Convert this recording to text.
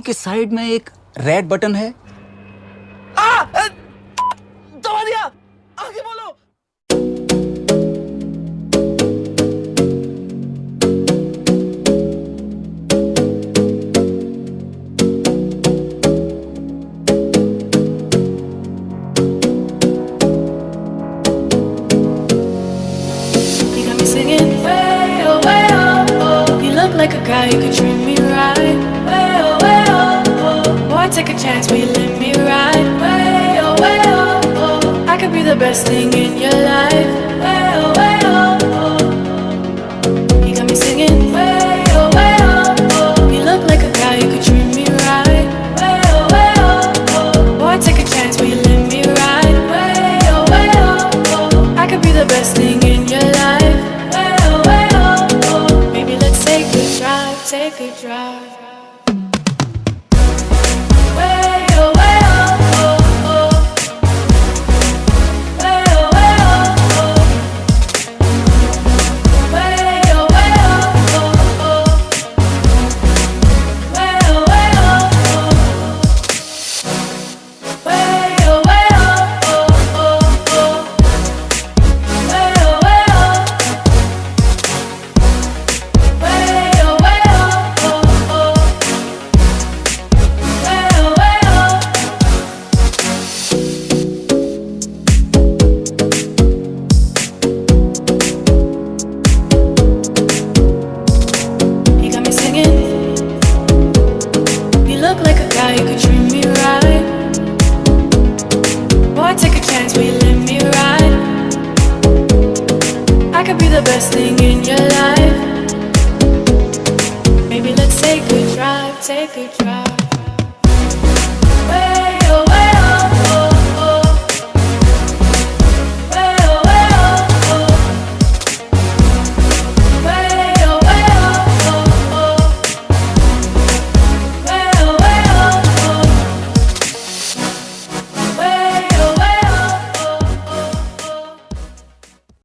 के साइड में एक रेड बटन है। दबा दिया, आगे बोलो। You got me singing way oh way oh oh. You look like a guy who could treat me right. Way oh oh. Boy, take a chance, will you let me ride? Way oh oh. I could be the best thing in your life. Way oh oh. You got me singing way oh oh. You look like a guy who could treat me right. Way oh. Boy, take a chance, will you let me ride? Way oh. I could be the best thing in your life. Way oh. Maybe let's take a drive, take a drive. Way oh. Way oh. Way oh. You got me singing. You look like a guy who could treat me right. Boy, take a chance, will you let me ride? I could be the best thing in your life. Maybe let's take a drive, take a drive.